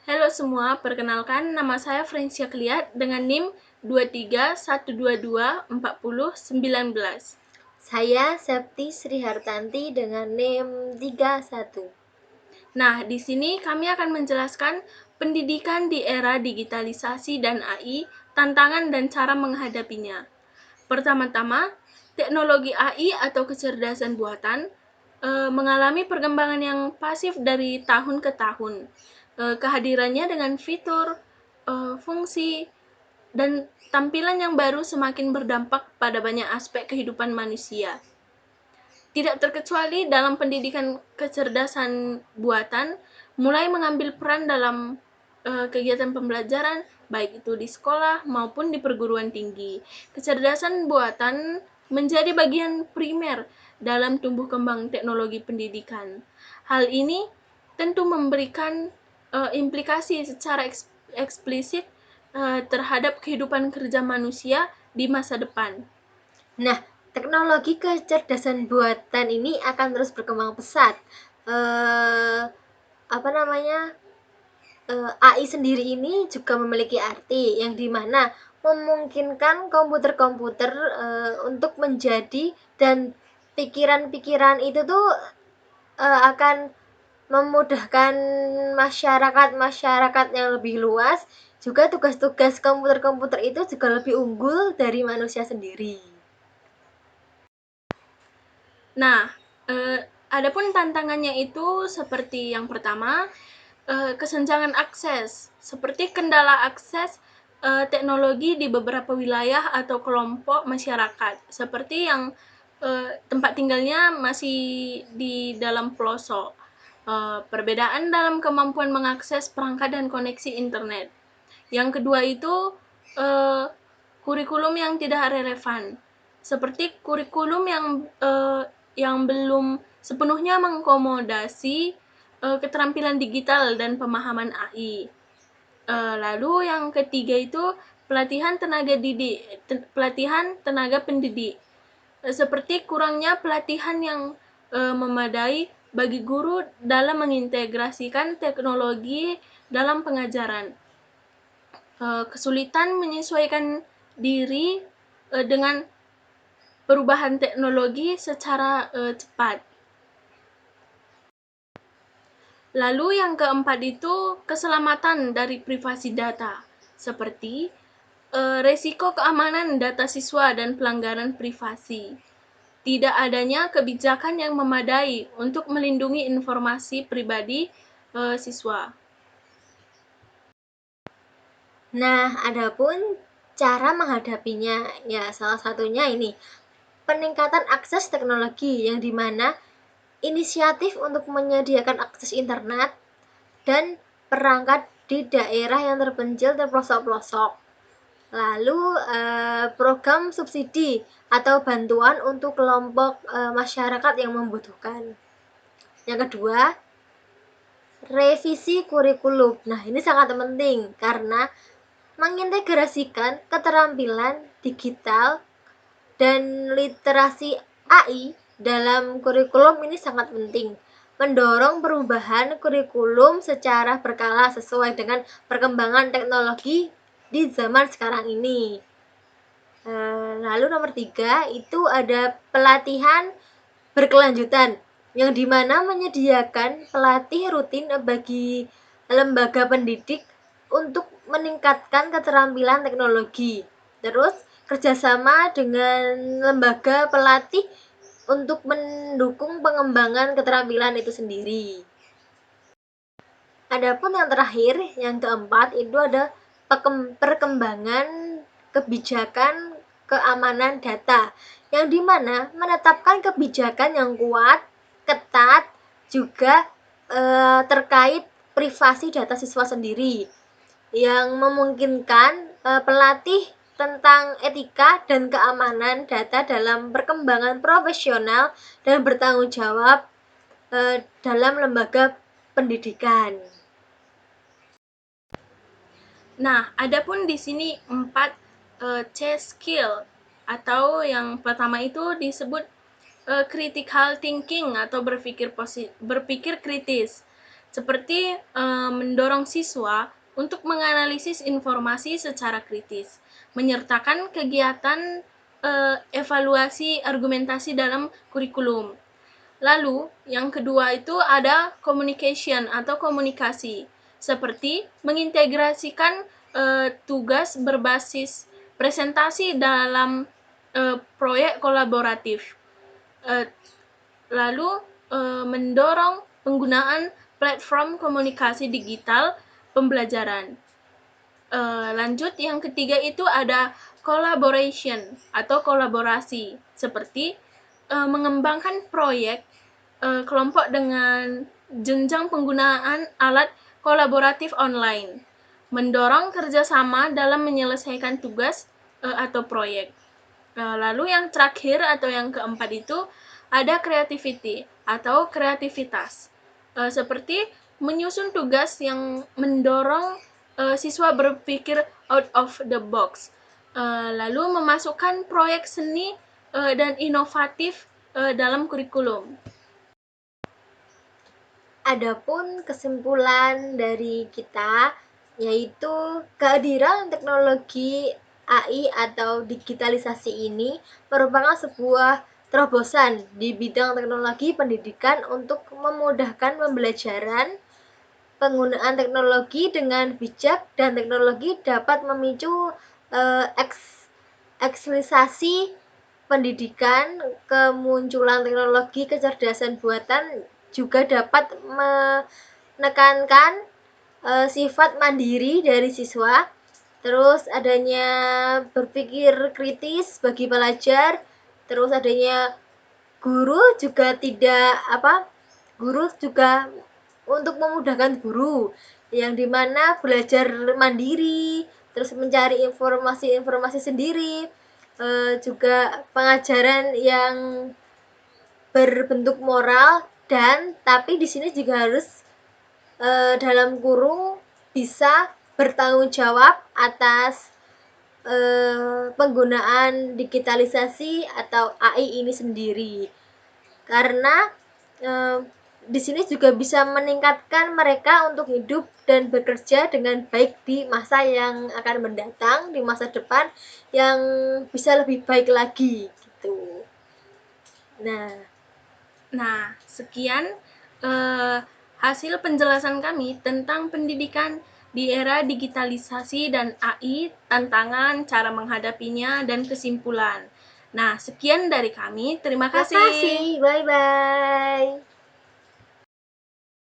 Halo semua, perkenalkan nama saya Francia Kliat dengan NIM 231224019. Saya Septi Srihartanti dengan NIM 31. Nah, di sini kami akan menjelaskan pendidikan di era digitalisasi dan AI, tantangan dan cara menghadapinya. Pertama-tama, teknologi AI atau kecerdasan buatan mengalami perkembangan yang pasif dari tahun ke tahun. Kehadirannya dengan fitur, fungsi, dan tampilan yang baru semakin berdampak pada banyak aspek kehidupan manusia. Tidak terkecuali dalam pendidikan kecerdasan buatan, mulai mengambil peran dalam kegiatan pembelajaran, baik itu di sekolah maupun di perguruan tinggi. Kecerdasan buatan menjadi bagian primer dalam tumbuh kembang teknologi pendidikan. Hal ini tentu memberikan implikasi secara eksplisit terhadap kehidupan kerja manusia di masa depan. Nah, teknologi kecerdasan buatan ini akan terus berkembang pesat. Eh, apa namanya? AI sendiri ini juga memiliki arti yang dimana memungkinkan komputer-komputer untuk menjadi dan pikiran-pikiran itu tuh akan memudahkan masyarakat yang lebih luas, juga tugas-tugas komputer-komputer itu juga lebih unggul dari manusia sendiri. Nah, adapun tantangannya itu seperti yang pertama, kesenjangan akses, seperti kendala akses teknologi di beberapa wilayah atau kelompok masyarakat, seperti yang tempat tinggalnya masih di dalam pelosok. Perbedaan dalam kemampuan mengakses perangkat dan koneksi internet. Yang kedua itu kurikulum yang tidak relevan, seperti kurikulum yang belum sepenuhnya mengakomodasi keterampilan digital dan pemahaman AI. Lalu yang ketiga itu pelatihan tenaga pendidik, seperti kurangnya pelatihan yang memadai bagi guru dalam mengintegrasikan teknologi dalam pengajaran. Kesulitan menyesuaikan diri dengan perubahan teknologi secara cepat. Lalu yang keempat itu keselamatan dari privasi data, seperti resiko keamanan data siswa dan pelanggaran privasi. Tidak adanya kebijakan yang memadai untuk melindungi informasi pribadi siswa. Nah, adapun cara menghadapinya, ya salah satunya ini peningkatan akses teknologi yang dimana inisiatif untuk menyediakan akses internet dan perangkat di daerah yang terpencil terpelosok-pelosok. Lalu program subsidi atau bantuan untuk kelompok masyarakat yang membutuhkan. Yang kedua, revisi kurikulum. Nah, ini sangat penting karena mengintegrasikan keterampilan digital dan literasi AI dalam kurikulum ini sangat penting. Mendorong perubahan kurikulum secara berkala sesuai dengan perkembangan teknologi di zaman sekarang ini. Lalu nomor 3 itu ada pelatihan berkelanjutan yang dimana menyediakan pelatih rutin bagi lembaga pendidik untuk meningkatkan keterampilan teknologi. Terus kerjasama dengan lembaga pelatih untuk mendukung pengembangan keterampilan itu sendiri. Adapun yang terakhir, yang keempat itu ada perkembangan kebijakan keamanan data, yang dimana menetapkan kebijakan yang kuat, ketat, juga terkait privasi data siswa sendiri, yang memungkinkan pelatih tentang etika dan keamanan data dalam perkembangan profesional dan bertanggung jawab dalam lembaga pendidikan. Nah, adapun di sini 4 C skill, atau yang pertama itu disebut critical thinking atau berpikir kritis. seperti mendorong siswa untuk menganalisis informasi secara kritis, menyertakan kegiatan evaluasi argumentasi dalam kurikulum. Lalu, yang kedua itu ada communication atau komunikasi, seperti mengintegrasikan tugas berbasis presentasi dalam proyek kolaboratif. Lalu, mendorong penggunaan platform komunikasi digital pembelajaran. Lanjut, yang ketiga itu ada collaboration atau kolaborasi, seperti mengembangkan proyek kelompok dengan jenjang penggunaan alat kolaboratif online, mendorong kerjasama dalam menyelesaikan tugas atau proyek. Lalu yang terakhir atau yang keempat itu ada creativity atau kreativitas, seperti menyusun tugas yang mendorong siswa berpikir out of the box, lalu memasukkan proyek seni dan inovatif dalam kurikulum. Adapun kesimpulan dari kita yaitu kehadiran teknologi AI atau digitalisasi ini merupakan sebuah terobosan di bidang teknologi pendidikan untuk memudahkan pembelajaran. Penggunaan teknologi dengan bijak dan teknologi dapat memicu ekselisasi pendidikan, kemunculan teknologi kecerdasan buatan juga dapat menekankan sifat mandiri dari siswa, terus adanya berpikir kritis bagi pelajar, terus adanya guru juga untuk memudahkan guru yang dimana belajar mandiri, terus mencari informasi sendiri, juga pengajaran yang berbentuk moral dan tapi di sini juga harus dalam kurung bisa bertanggung jawab atas penggunaan digitalisasi atau AI ini sendiri, karena di sini juga bisa meningkatkan mereka untuk hidup dan bekerja dengan baik di masa yang akan mendatang, di masa depan yang bisa lebih baik lagi gitu. Nah, sekian hasil penjelasan kami tentang pendidikan di era digitalisasi dan AI, tantangan, cara menghadapinya, dan kesimpulan. Nah, sekian dari kami. Terima kasih. Terima kasih. Bye-bye.